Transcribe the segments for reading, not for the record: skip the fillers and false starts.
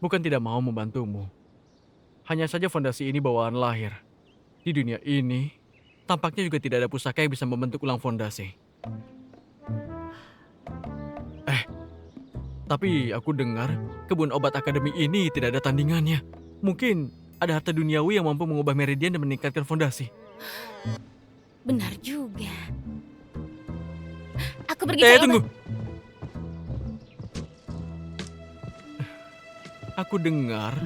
Bukan tidak mau membantumu. Hanya saja fondasi ini bawaan lahir. Di dunia ini, tampaknya juga tidak ada pusaka yang bisa membentuk ulang fondasi. Eh, tapi aku dengar kebun obat akademi ini tidak ada tandingannya. Mungkin ada harta duniawi yang mampu mengubah meridian dan meningkatkan fondasi. Benar juga. Aku pergi cari Tunggu. obat. Aku dengar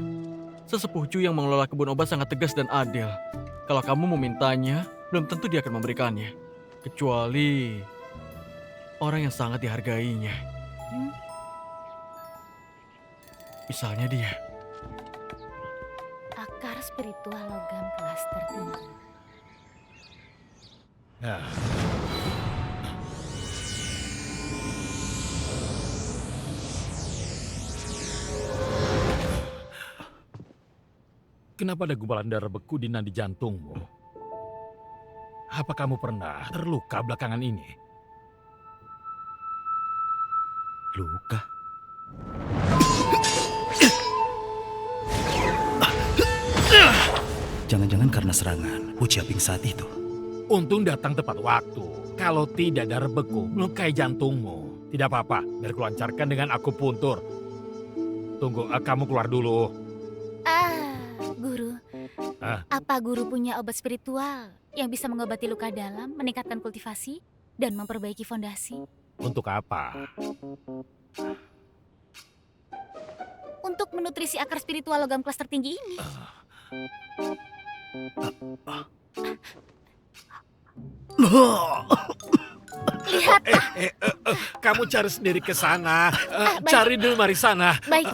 sesepuh Chu yang mengelola kebun obat sangat tegas dan adil. Kalau kamu memintanya, belum tentu dia akan memberikannya. Kecuali orang yang sangat dihargainya. Hmm? Misalnya dia. Akar spiritual logam kelas tertinggi. Nah, kenapa ada gumpalan darah beku di nadi jantungmu? Apa kamu pernah terluka belakangan ini? Luka? Jangan-jangan karena serangan Hu Jiaping saat itu. Untung datang tepat waktu. Kalau tidak darah beku melukai jantungmu. Tidak apa-apa, biar kulancarkan dengan akupuntur. Tunggu, kamu keluar dulu. Guru. Ah. Apa guru punya obat spiritual yang bisa mengobati luka dalam, meningkatkan kultivasi, dan memperbaiki fondasi? Untuk apa? Untuk menutrisi akar spiritual logam kelas tertinggi ini. Lihatlah. Kamu cari sendiri ke sana. Baik. Cari dulu mari sana. Baik.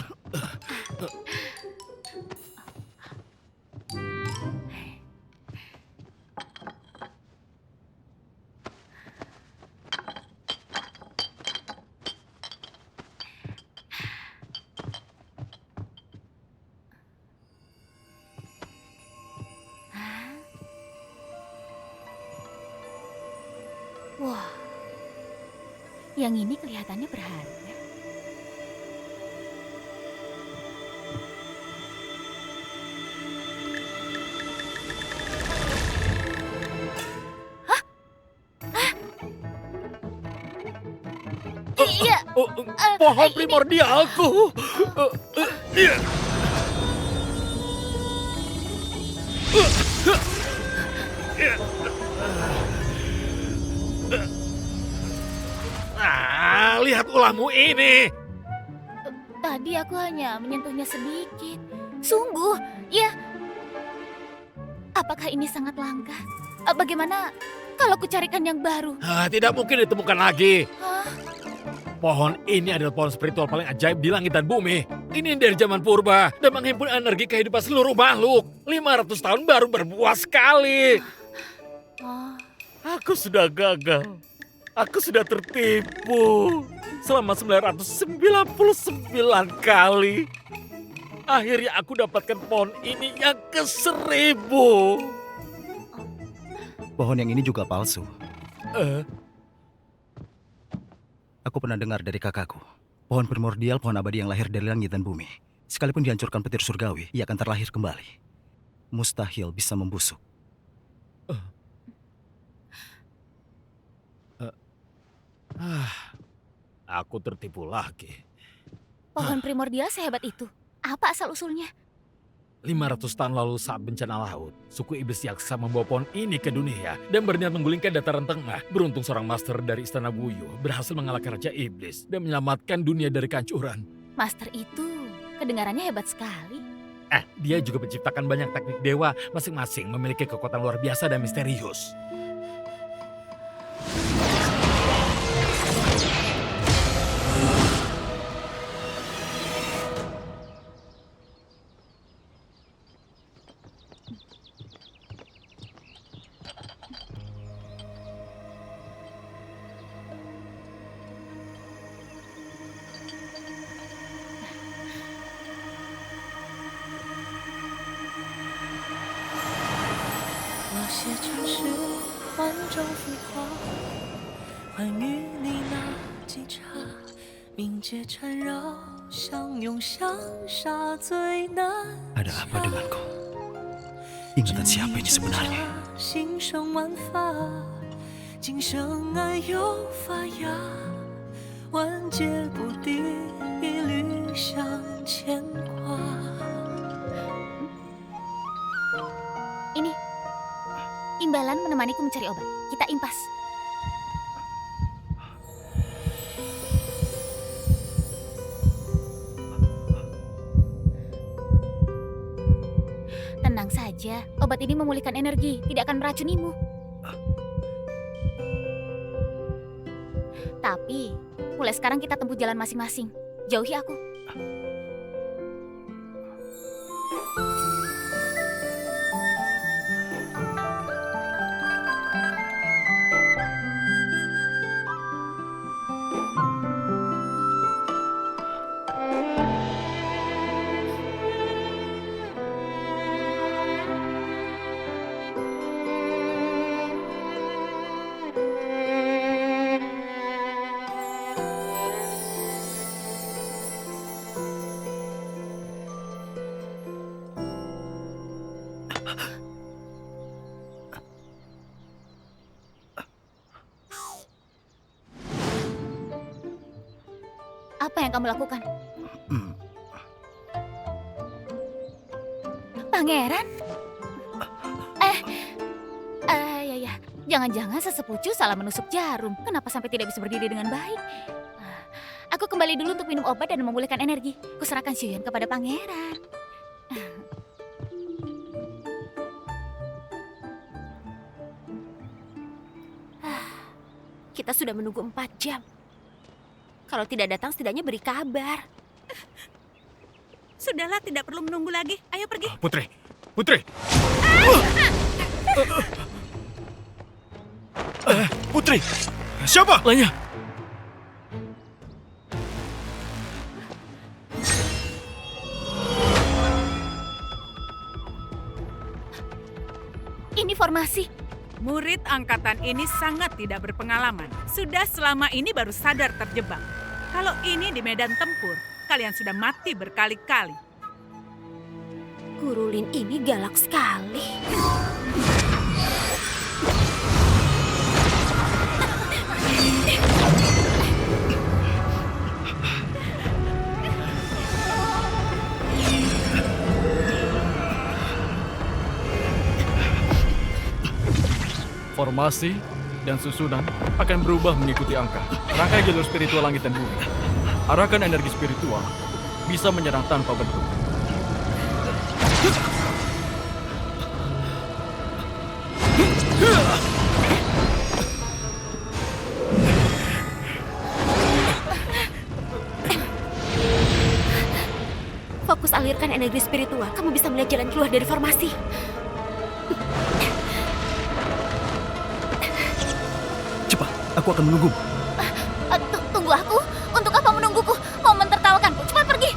Wah, yang ini kelihatannya berharga. Hah? Hah? Iya. Pohon primordialku. Iya. Lihat ulahmu ini. Tadi aku hanya menyentuhnya sedikit. Sungguh, ya. Apakah ini sangat langka? Bagaimana kalau kucarikan yang baru? Tidak mungkin ditemukan lagi. Hah? Pohon ini adalah pohon spiritual paling ajaib di langit dan bumi. Ini dari zaman purba dan menghimpun energi kehidupan seluruh makhluk. 500 tahun baru berbuah sekali. Oh, Aku sudah gagal. Aku sudah tertipu selama 999 kali. Akhirnya aku dapatkan pohon ini yang ke-1000. Pohon yang ini juga palsu. Eh, Aku pernah dengar dari kakakku. Pohon primordial, pohon abadi yang lahir dari langit dan bumi. Sekalipun dihancurkan petir surgawi, ia akan terlahir kembali. Mustahil bisa membusuk. Aku tertipu lagi. pohon primordial sehebat itu. Apa asal-usulnya? 500 tahun lalu saat bencana laut, suku iblis yaksa membawa pohon ini ke dunia dan berniat menggulingkan dataran tengah. Beruntung seorang master dari Istana Buyu berhasil mengalahkan Raja Iblis dan menyelamatkan dunia dari kehancuran. Master itu kedengarannya hebat sekali. Dia juga menciptakan banyak teknik dewa, masing-masing memiliki kekuatan luar biasa dan misterius. 冥界缠绕，相拥相杀最难。 Ada apa denganku? Ingatan siapa ini sebenarnya? 心生万法，今生爱有发芽，万劫不敌，一缕相牵挂。 Ini, imbalan menemaniku mencari obat. Kita impas. Tenang saja, obat ini memulihkan energi, tidak akan meracunimu. Tapi, mulai sekarang kita tempuh jalan masing-masing. Jauhi aku. Apa yang kamu lakukan? Pangeran? Ya. Jangan-jangan sesepucu salah menusuk jarum. Kenapa sampai tidak bisa berdiri dengan baik? Aku kembali dulu untuk minum obat dan memulihkan energi. Kuserahkan Xiuyuan kepada pangeran. Kita sudah menunggu 4 jam. Kalau tidak datang, setidaknya beri kabar. Sudahlah, tidak perlu menunggu lagi. Ayo pergi. Putri, Putri! Putri! Siapa? Lanya, Ini formasi. Murid angkatan ini sangat tidak berpengalaman. Sudah selama ini baru sadar terjebak. Kalau ini di medan tempur, kalian sudah mati berkali-kali. Guru Lin ini galak sekali. formasi dan susunan akan berubah mengikuti angka. Rangkai jalur spiritual langit dan bumi. Arahkan energi spiritual bisa menyerang tanpa bentuk. Fokus alirkan energi spiritual. Kamu bisa melihat jalan keluar dari formasi. Cepat, aku akan menunggu. Tunggu aku. Untuk apa menungguku? Mau mentertawakanku? Cepat pergi.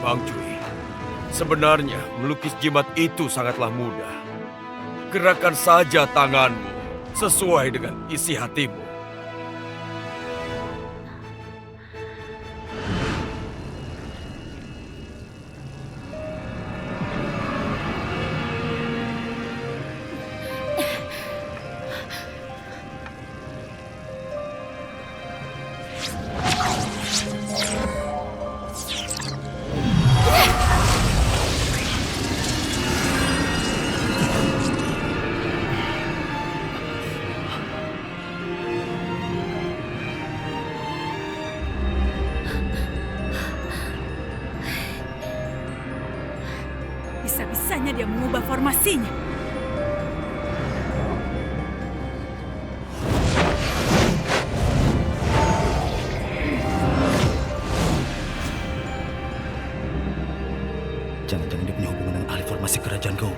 Bang Cui, sebenarnya melukis jimat itu sangatlah mudah. Gerakan saja tanganmu sesuai dengan isi hatimu. Bisa-bisanya dia mengubah formasinya. Jangan-jangan dia punya hubungan dengan ahli formasi kerajaan Gaulu.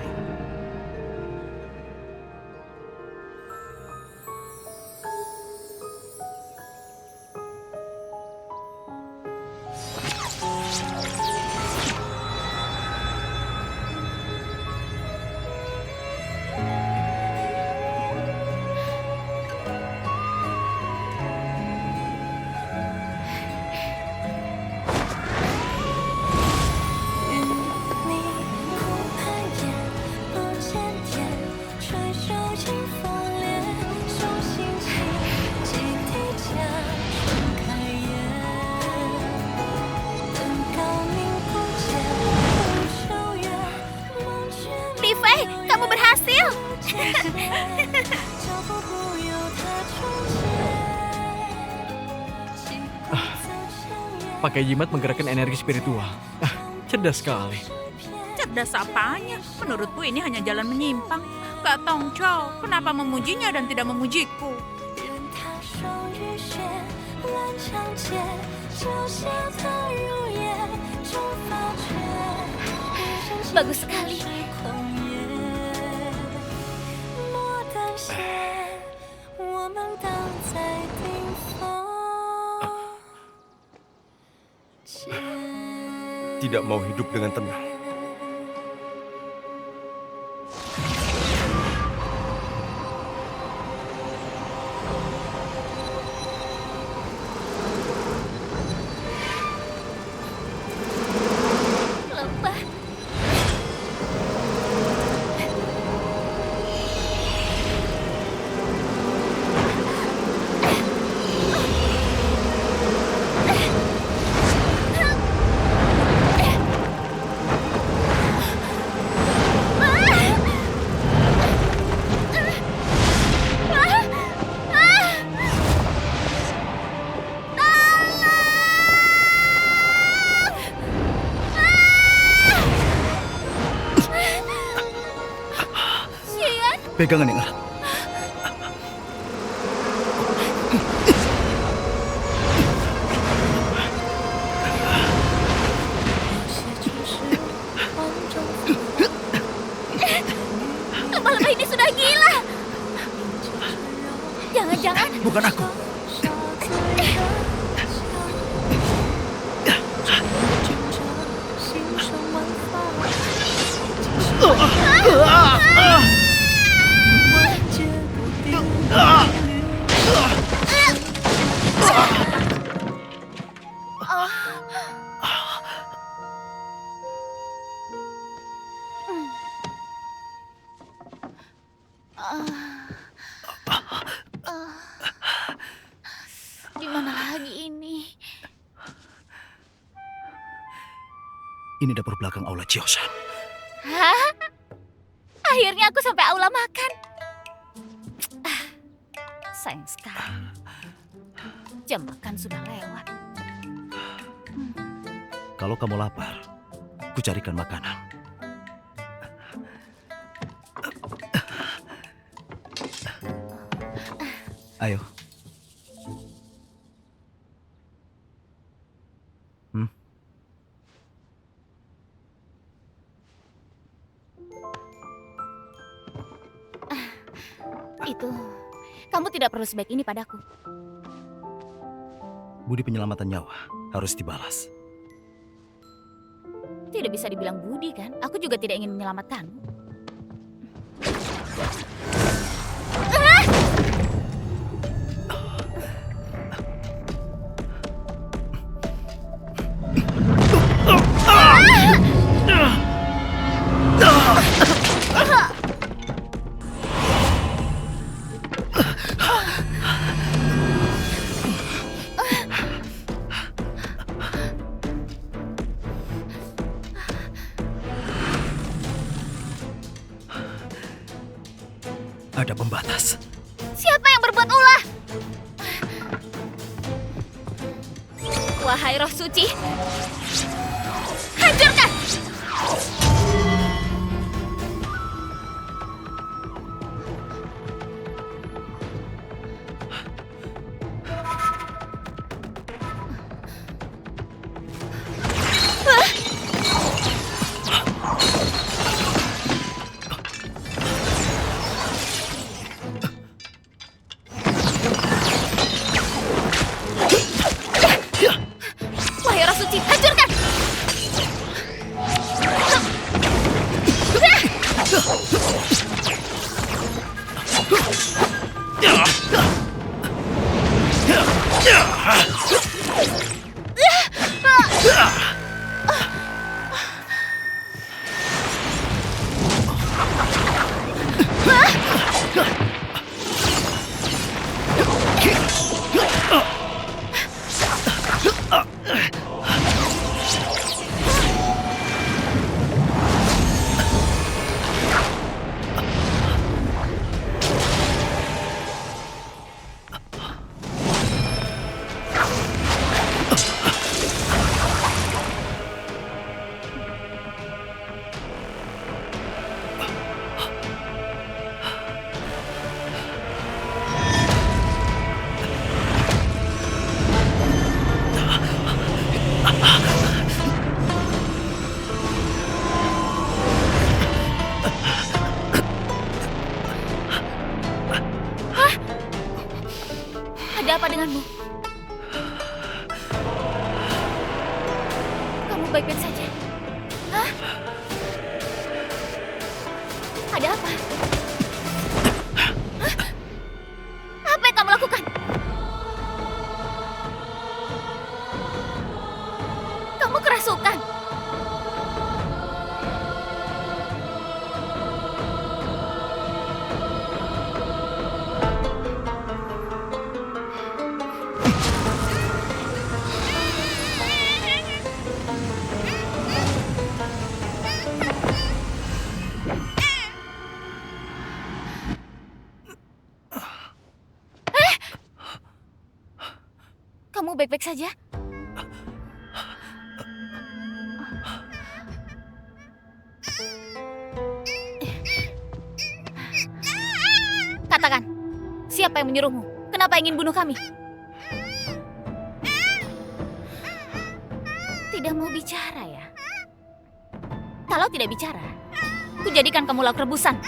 Livei, kamu berhasil. Pakai jimat menggerakkan energi spiritual. Cerdas sekali. Cerdas apanya? Menurutku ini hanya jalan menyimpang. Kak Tongco, kenapa memujinya dan tidak memujiku? Bagus sekali. Tidak mau hidup dengan tenang. Lebah. Pegangan yang erat. Lebah-lebah ini sudah gila. Jangan-jangan Bukan aku. di mana lagi ini? Ini dapur belakang aula Chiosan. Hah? Akhirnya aku sampai aula makan. Sayang sekali. Jam makan sudah lewat. Kalau kamu lapar, ku carikan makanan. Ayo. Itu, kamu tidak perlu sebaik ini padaku. Budi penyelamatan nyawa harus dibalas. Tidak bisa dibilang budi kan? Aku juga tidak ingin menyelamatkanmu. Ada pembatas. Siapa yang berbuat ulah? Wahai roh suci, hancurkan! apa denganmu? Kamu baik-baik saja? Hah? Ada apa? Hah? Apa yang kamu lakukan? Kamu kerasukan? Kamu baik-baik saja? Katakan, siapa yang menyuruhmu? Kenapa ingin bunuh kami? Tidak mau bicara ya? Kalau tidak bicara, ku jadikan kamu lauk rebusan.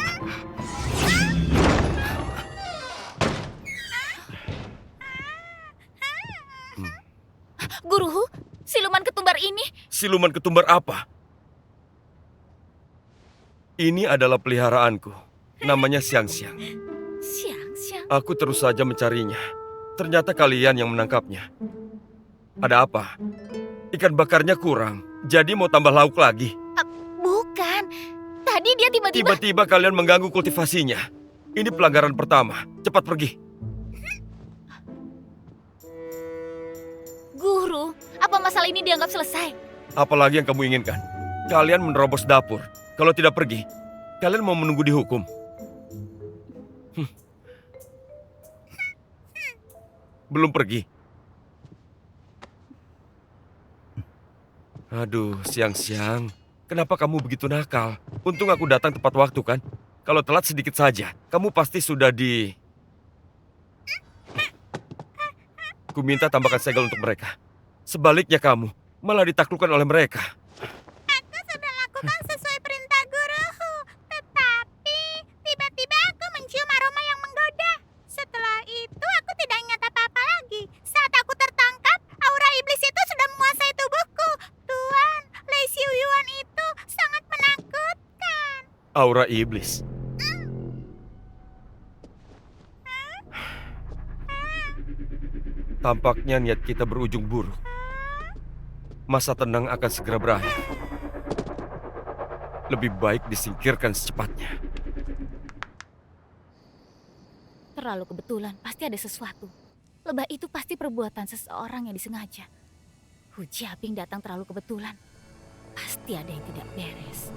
Guruhu, siluman ketumbar ini? Siluman ketumbar apa? Ini adalah peliharaanku. Namanya Xiang-Xiang. Xiang-Xiang. Aku terus saja mencarinya. Ternyata kalian yang menangkapnya. Ada apa? Ikan bakarnya kurang, jadi mau tambah lauk lagi. Bukan. Tadi dia tiba-tiba... Tiba-tiba kalian mengganggu kultivasinya. Ini pelanggaran pertama. Cepat pergi. Guru, apa masalah ini dianggap selesai? Apalagi yang kamu inginkan? Kalian menerobos dapur. Kalau tidak pergi, kalian mau menunggu dihukum. Belum pergi. Aduh, Xiang-Xiang. Kenapa kamu begitu nakal? Untung aku datang tepat waktu kan? Kalau telat sedikit saja, kamu pasti sudah di... Ku minta tambahkan segel untuk mereka. Sebaliknya kamu malah ditaklukkan oleh mereka. Aku sudah lakukan sesuai perintah guruku. Tetapi tiba-tiba aku mencium aroma yang menggoda. Setelah itu aku tidak ingat apa-apa lagi. Saat aku tertangkap, aura iblis itu sudah menguasai tubuhku. Tuan, Lei Xiuyuan itu sangat menakutkan. Aura iblis. Tampaknya niat kita berujung buruk. Masa tenang akan segera berakhir. Lebih baik disingkirkan secepatnya. Terlalu kebetulan, pasti ada sesuatu. Lebah itu pasti perbuatan seseorang yang disengaja. Hu Jiabing datang terlalu kebetulan. Pasti ada yang tidak beres.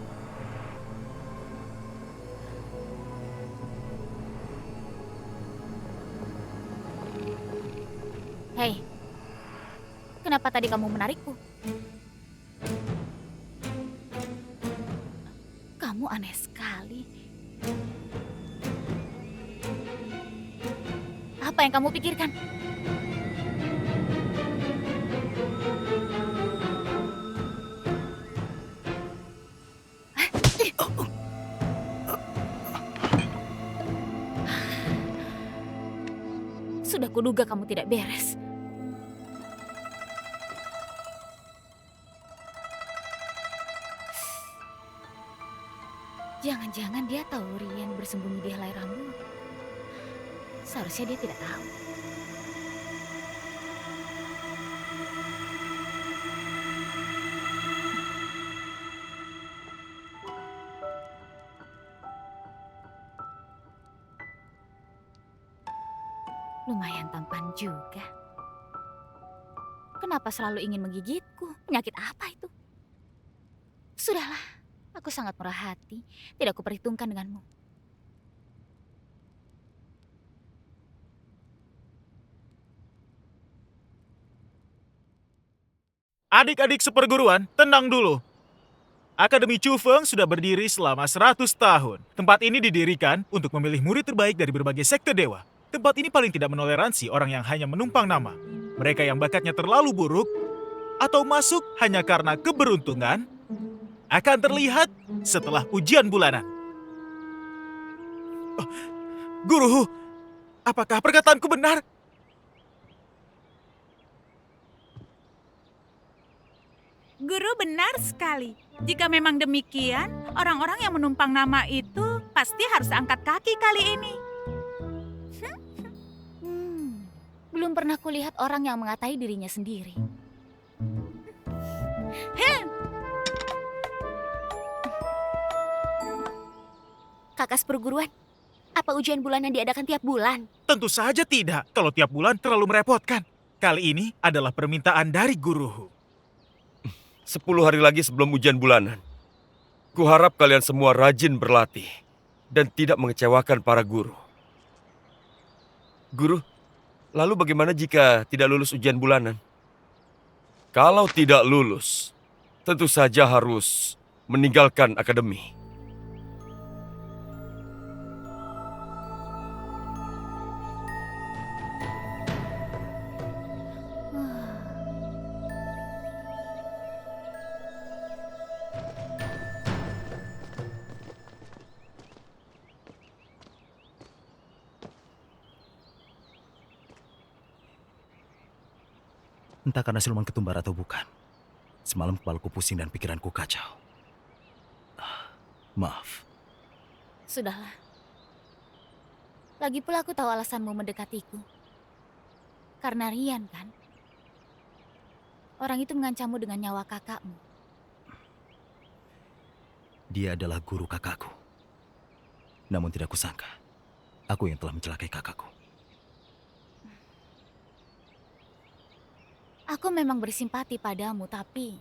Hei, kenapa tadi kamu menarikku? Kamu aneh sekali. Apa yang kamu pikirkan? Sudah kuduga kamu tidak beres. Jangan-jangan dia tahu Rian bersembunyi di helai rambut. Seharusnya dia tidak tahu. Lumayan tampan juga. Kenapa selalu ingin menggigitku? Penyakit apa itu? Sudahlah, aku sangat murah hati. Tidak kuperhitungkan denganmu. Adik-adik seperguruan, tenang dulu. Akademi Chufeng sudah berdiri selama 100 tahun. Tempat ini didirikan untuk memilih murid terbaik dari berbagai sekte dewa. Tempat ini paling tidak menoleransi orang yang hanya menumpang nama. Mereka yang bakatnya terlalu buruk atau masuk hanya karena keberuntungan akan terlihat setelah ujian bulanan. Guru, apakah perkataanku benar? Guru benar sekali. Jika memang demikian, orang-orang yang menumpang nama itu pasti harus angkat kaki kali ini. Belum pernah kulihat orang yang mengatai dirinya sendiri. Kakak seperguruan, apa ujian bulanan diadakan tiap bulan? Tentu saja tidak. Kalau tiap bulan terlalu merepotkan. Kali ini adalah permintaan dari guruku. 10 hari lagi sebelum ujian bulanan. Kuharap kalian semua rajin berlatih dan tidak mengecewakan para guru. Guru, lalu bagaimana jika tidak lulus ujian bulanan? Kalau tidak lulus, tentu saja harus meninggalkan akademi. Entah karena siluman ketumbar atau bukan. Semalam kepalaku pusing dan pikiranku kacau. Maaf. Sudahlah. Lagi pula aku tahu alasanmu mendekatiku. Karena Rian, kan? Orang itu mengancammu dengan nyawa kakakmu. Dia adalah guru kakakku. Namun tidak kusangka, aku yang telah mencelakai kakakku. Aku memang bersimpati padamu, tapi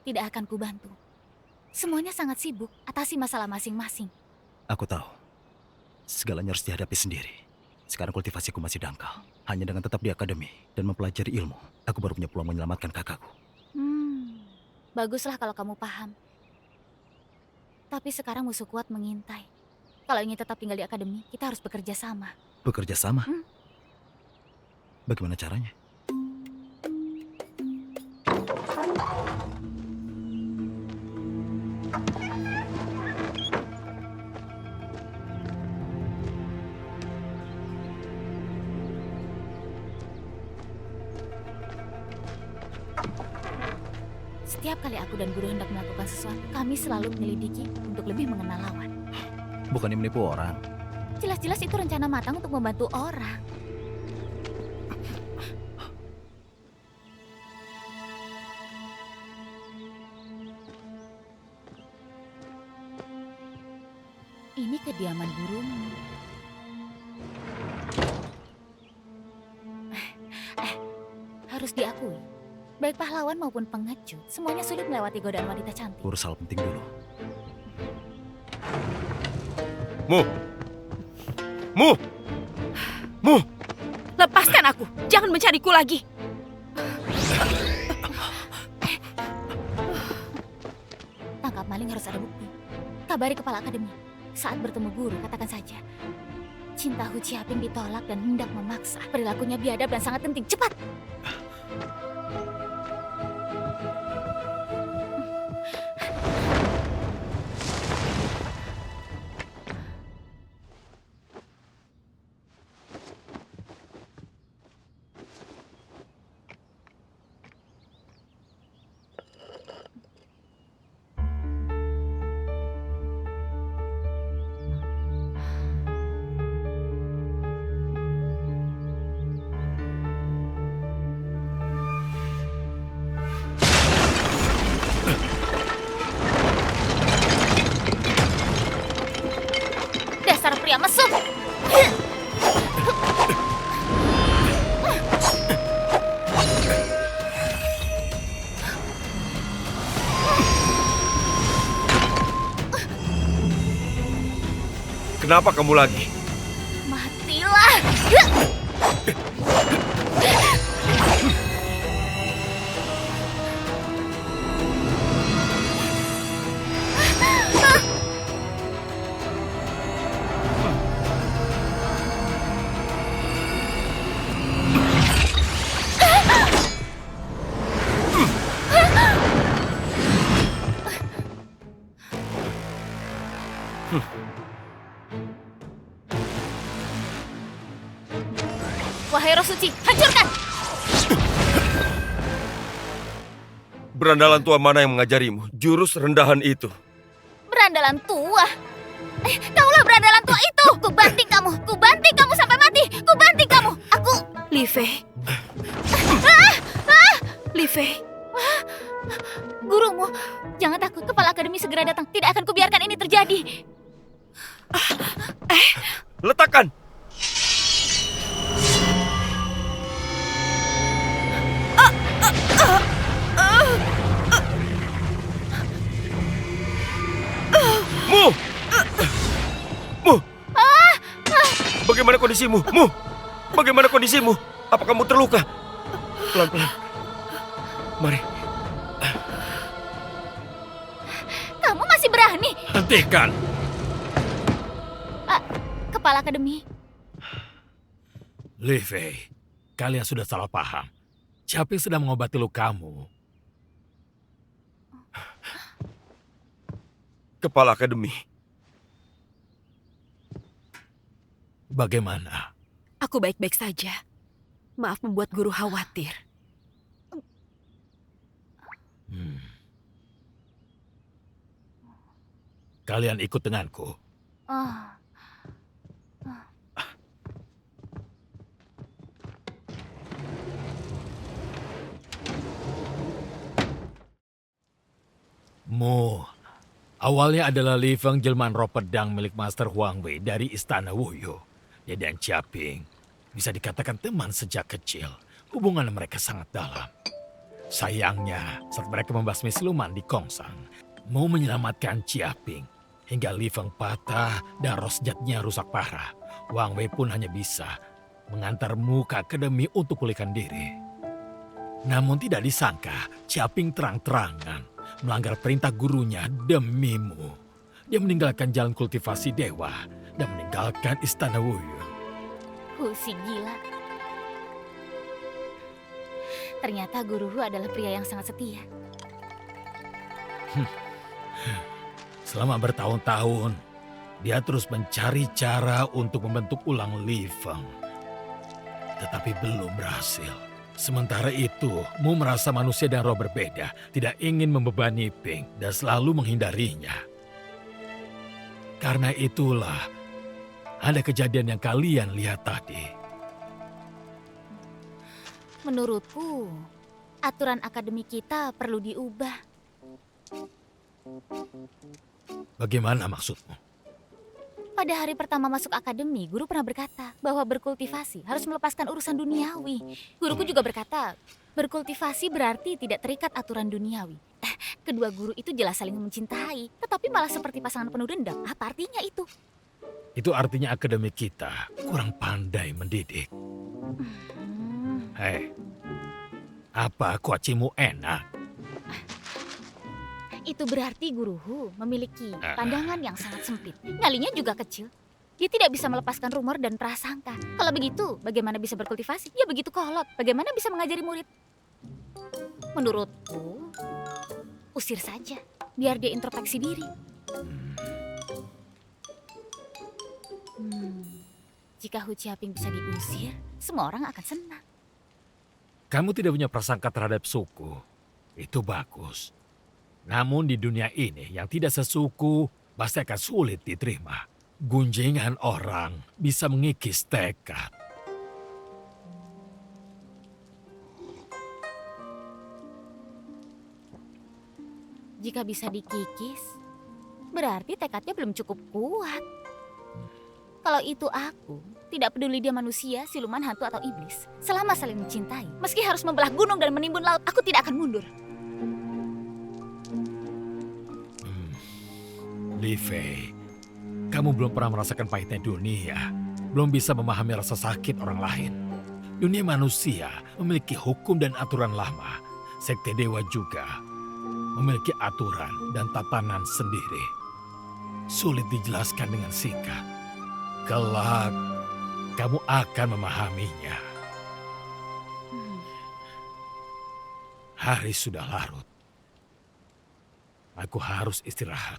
tidak akan kubantu. Semuanya sangat sibuk, atasi masalah masing-masing. Aku tahu. Segalanya harus dihadapi sendiri. Sekarang kultivasiku masih dangkal. Hanya dengan tetap di akademi dan mempelajari ilmu, aku baru punya peluang menyelamatkan kakakku. Baguslah kalau kamu paham. Tapi sekarang musuh kuat mengintai. Kalau ingin tetap tinggal di akademi, kita harus bekerja sama. Bekerja sama? Bagaimana caranya? Setiap kali aku dan guru hendak melakukan sesuatu, kami selalu menyelidiki untuk lebih mengenal lawan. Bukannya menipu orang. Jelas-jelas itu rencana matang untuk membantu orang. Ini kediaman gurumu. Harus diakui, baik pahlawan maupun pengecut, semuanya sulit melewati godaan wanita cantik. Urus hal penting dulu. Mu! Lepaskan aku, jangan mencariku lagi. Tangkap maling harus ada bukti. Kabari kepala akademi. Saat bertemu guru, katakan saja, cinta Hu Chiaping ditolak dan hendak memaksa. Perilakunya biadab dan sangat penting. Cepat! Dasar pria mesum! Kenapa kamu lagi? Matilah! Wahai roh suci, hancurkan! Berandalan tua mana yang mengajarimu jurus rendahan itu? Berandalan tua. Kaulah berandalan tua itu. Ku banting kamu. Ku banting kamu sampai mati. Ku banting kamu. Aku... Li Fei. Li Fei. Gurumu, jangan takut. Kepala akademi segera datang. Tidak akan kubiarkan ini terjadi. Letakkan! Mu! Mu! Bagaimana kondisimu? Mu! Bagaimana kondisimu? Apa kamu terluka? Pelan-pelan. Mari. Kamu masih berani? Hentikan! Kepala akademi. Li Fei, kalian sudah salah paham. Siapa yang sedang mengobati lukamu? Kepala akademi. Bagaimana? Aku baik-baik saja. Maaf membuat guru khawatir. Kalian ikut denganku. Oh. Mu, awalnya adalah Li Feng jelmaan roh pedang milik Master Huang Wei dari Istana Wuyo. Dia dan Chiaping bisa dikatakan teman sejak kecil. Hubungan mereka sangat dalam. Sayangnya, saat mereka membasmi siluman di Kongsang, Mu menyelamatkan Chiaping hingga Li Feng patah dan roh sejatinya rusak parah. Huang Wei pun hanya bisa mengantar Mu ke akademi untuk pulihkan diri. Namun tidak disangka, Chiaping terang-terangan melanggar perintah gurunya demi Mu. Dia meninggalkan jalan kultivasi dewa dan meninggalkan Istana Wuyu. Si gila. Ternyata guruku adalah pria yang sangat setia. Selama bertahun-tahun, dia terus mencari cara untuk membentuk ulang Li Feng. Tetapi belum berhasil. Sementara itu, Mu merasa manusia dan roh berbeda, tidak ingin membebani Ping dan selalu menghindarinya. Karena itulah, ada kejadian yang kalian lihat tadi. Menurutku, aturan akademi kita perlu diubah. Bagaimana maksudmu? Pada hari pertama masuk akademi, guru pernah berkata bahwa berkultivasi harus melepaskan urusan duniawi. Guruku juga berkata, berkultivasi berarti tidak terikat aturan duniawi. Kedua guru itu jelas saling mencintai, tetapi malah seperti pasangan penuh dendam. Apa artinya itu? Itu artinya akademi kita kurang pandai mendidik. Hei, apa kuacimu enak? Itu berarti guruhu memiliki pandangan yang sangat sempit. Nyalinya juga kecil. Dia tidak bisa melepaskan rumor dan prasangka. Kalau begitu, bagaimana bisa berkultivasi? Dia begitu kolot. Bagaimana bisa mengajari murid? Menurutku, usir saja. Biar dia introspeksi diri. Jika Hu Chiaping bisa diusir, semua orang akan senang. Kamu tidak punya prasangka terhadap suku. Itu bagus. Namun di dunia ini yang tidak sesuku pasti akan sulit diterima. Gunjingan orang bisa mengikis tekad. Jika bisa dikikis, berarti tekadnya belum cukup kuat. Kalau itu aku, tidak peduli dia manusia, siluman, hantu, atau iblis. Selama saling mencintai, meski harus membelah gunung dan menimbun laut, aku tidak akan mundur. Li Fei, kamu belum pernah merasakan pahitnya dunia. Belum bisa memahami rasa sakit orang lain. Dunia manusia memiliki hukum dan aturan lama. Sekte dewa juga memiliki aturan dan tatanan sendiri. Sulit dijelaskan dengan singkat. Kelak, kamu akan memahaminya. Hari sudah larut. Aku harus istirahat.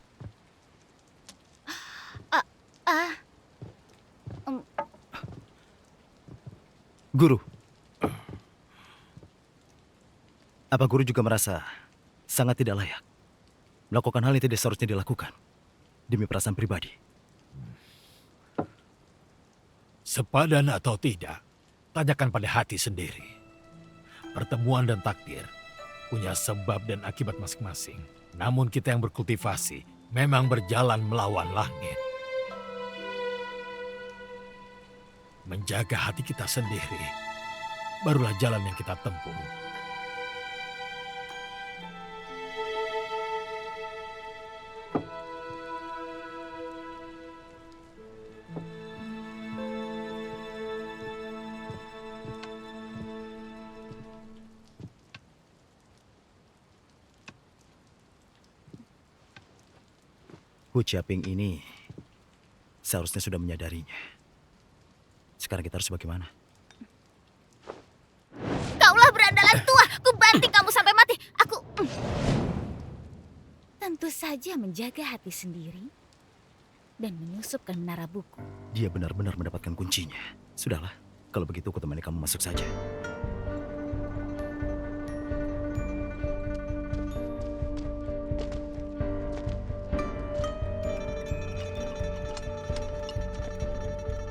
Guru. Apa guru juga merasa Sangat tidak layak. Melakukan hal yang tidak seharusnya dilakukan. Demi perasaan pribadi. Sepadan atau tidak, tanyakan pada hati sendiri. Pertemuan dan takdir punya sebab dan akibat masing-masing. Namun kita yang berkultivasi memang berjalan melawan langit. Menjaga hati kita sendiri, barulah jalan yang kita tempuh. Hu Chiaping ini seharusnya sudah menyadarinya. Sekarang kita harus bagaimana? Kaulah berandalan tua, ku banting kamu sampai mati. Aku tentu saja menjaga hati sendiri dan menyusupkan menara buku. Dia benar-benar mendapatkan kuncinya. Sudahlah, kalau begitu aku temani kamu masuk saja.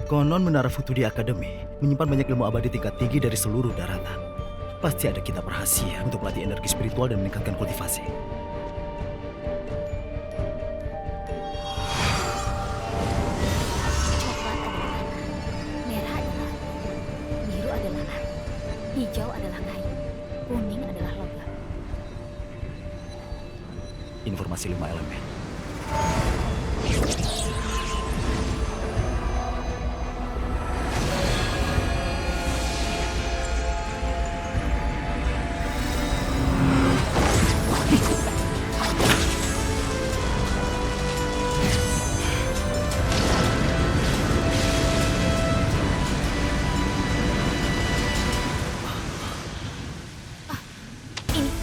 Konon menara Futu di Akademi menyimpan banyak ilmu abadi tingkat tinggi dari seluruh daratan. Pasti ada kitab rahasia untuk melatih energi spiritual dan meningkatkan kultivasi. Coklat adalah tanah, merah adalah api, biru adalah air, hijau adalah kayu, kuning adalah logam. Informasi 5 elemen.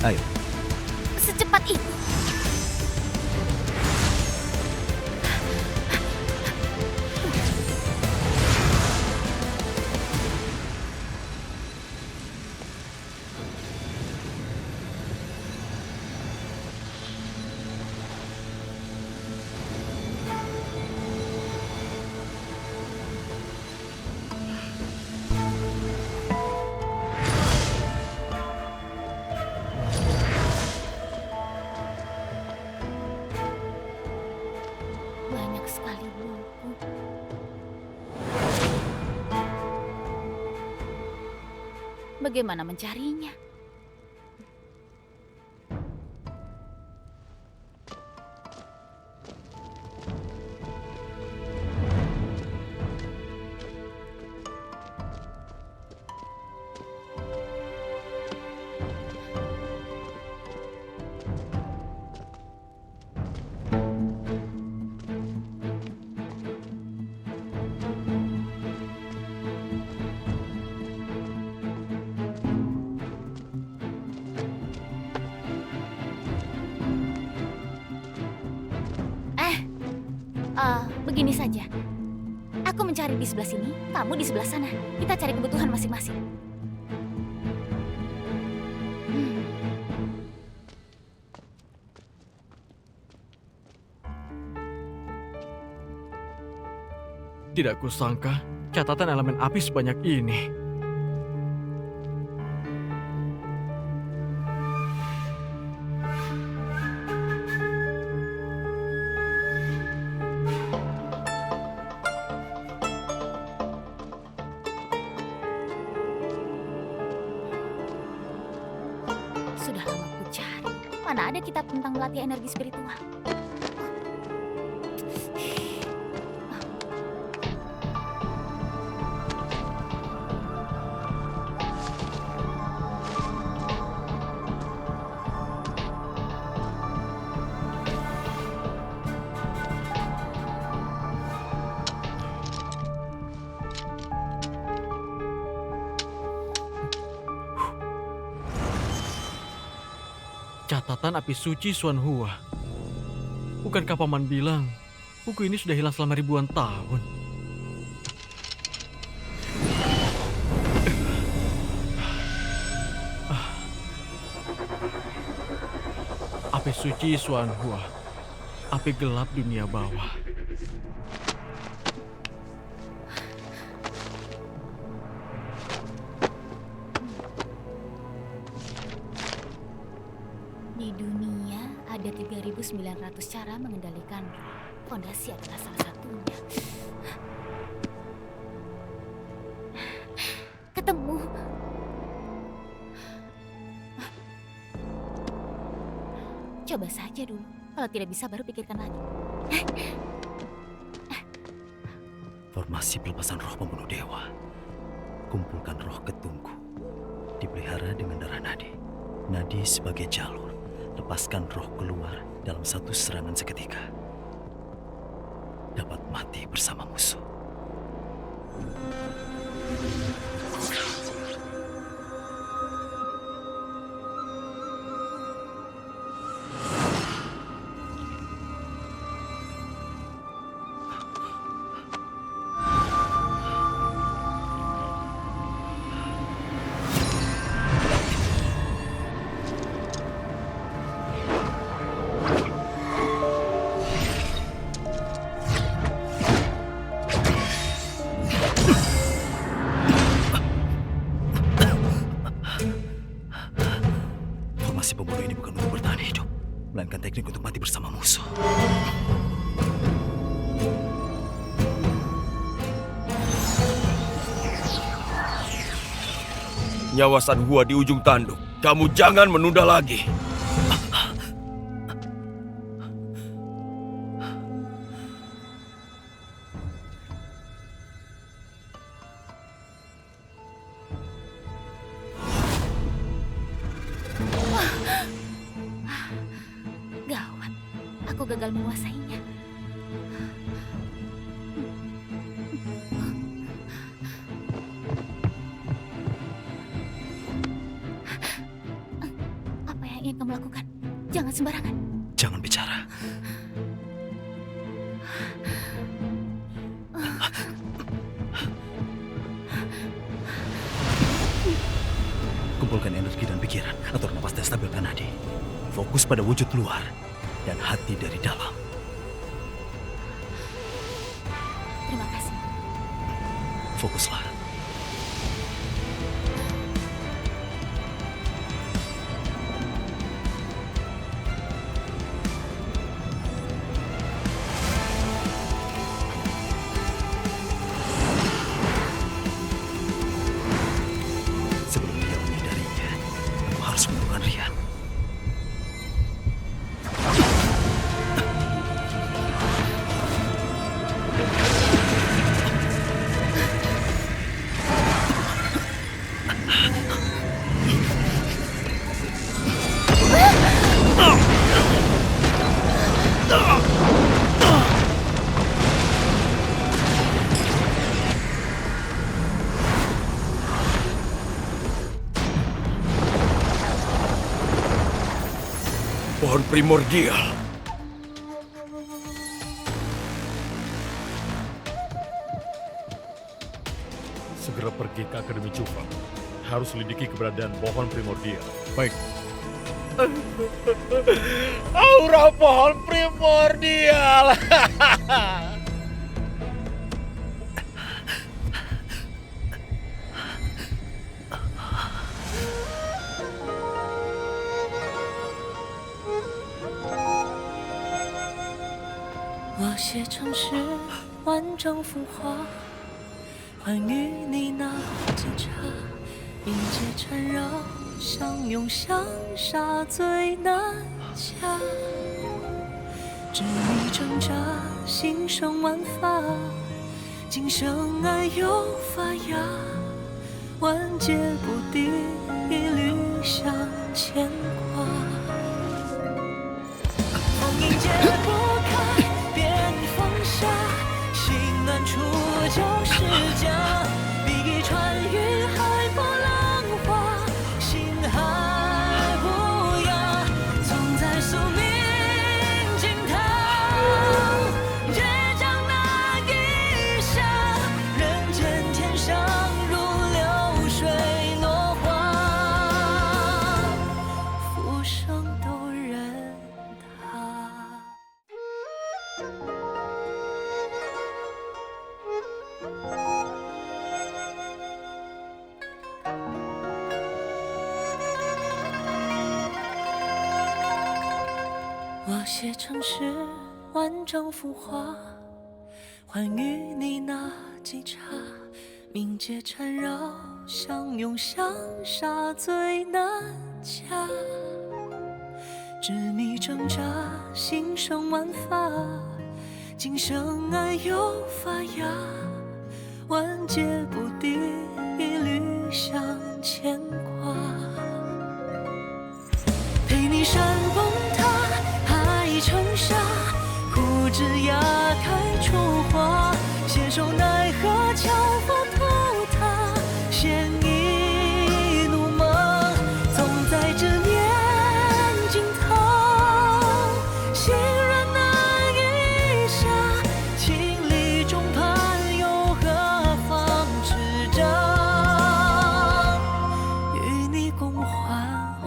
Ayo. Secepat itu. Banyak sekali buku. Bagaimana mencarinya? Begini saja. Aku mencari di sebelah sini, kamu di sebelah sana. Kita cari kebutuhan masing-masing. Tidak kusangka catatan elemen api sebanyak ini. Sudah lama ku cari. Mana ada kitab tentang melatih energi spiritual? Catatan api suci Xuan Hua. Bukankah Paman bilang buku ini sudah hilang selama ribuan tahun? suci Xuanhua, api gelap dunia bawah. Di dunia ada 3.900 cara mengendalikan roh. Fondasi adalah salah satunya. Ketemu. Coba saja dulu. Kalau tidak bisa baru pikirkan lagi. Formasi pelepasan roh pembunuh dewa. Kumpulkan roh ke tungku. Dipelihara dengan darah nadi. Nadi sebagai jalur. Lepaskan roh keluar dalam satu serangan seketika. Dapat mati bersama musuh. Formasi pembunuh ini bukan untuk bertahan hidup, melainkan teknik untuk mati bersama musuh. Nyawa Sanhua di ujung tanduk. Kamu jangan menunda lagi. Gawat, aku gagal menguasainya. Apa yang ingin kamu lakukan? Jangan sembarangan. Jangan bicara. Kumpulkan energi dan pikiran, atur napas dan stabilkan nadi. Fokus pada wujud luar dan hati dari dalam. Terima kasih. Fokuslah. Sebelum dia menyadarinya, aku harus menemukan Rian. Pohon primordial. Segera pergi ke Akademi Cufang. Harus selidiki keberadaan pohon primordial. Baik, Aura pohon primordial. 我写城市万丈浮华，欢愉你那检查，迎接缠绕，相拥相杀最难掐。执迷挣扎，心生万法，今生爱又发芽，万劫不敌，一缕相牵挂。风迎解不开，便放下，心暖处就是家。比翼穿云海波浪花，心海无涯，总在宿命尽头，倔强那一下，人间天上如流水落花，浮生逗人我写城市万丈浮华，欢愉你那几刹，冥界缠绕，相拥相杀最难掐。执迷挣扎，心生万法，今生爱又发芽，万劫不敌，一缕相牵挂。陪你山崩塌，海成沙，枯枝桠开出花，携手奈何桥佛图塔，献一怒梦，总在这念尽头，心软难以下，情理中盼又何妨执掌，与你共幻化。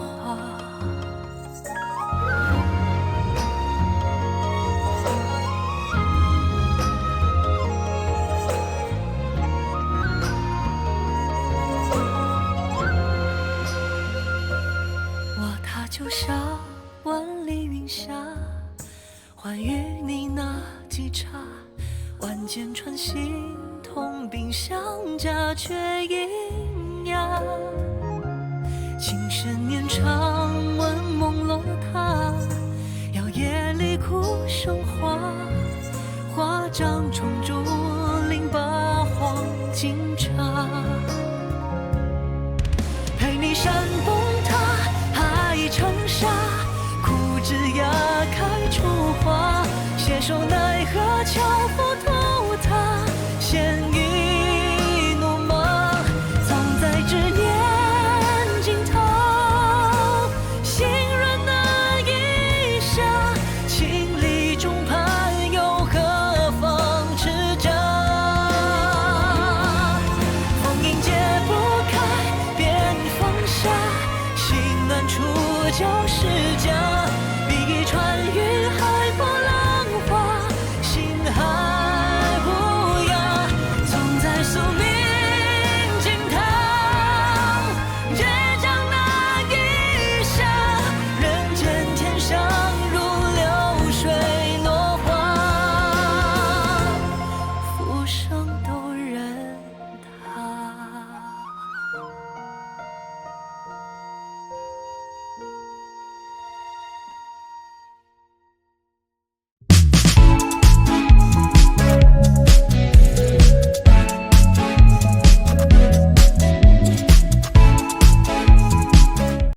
我踏九霄，万里云霞，欢愉你那几刹，万箭穿心，痛并相加，却阴哑。情深年长，闻梦落塔，摇曳离哭生花，花掌重铸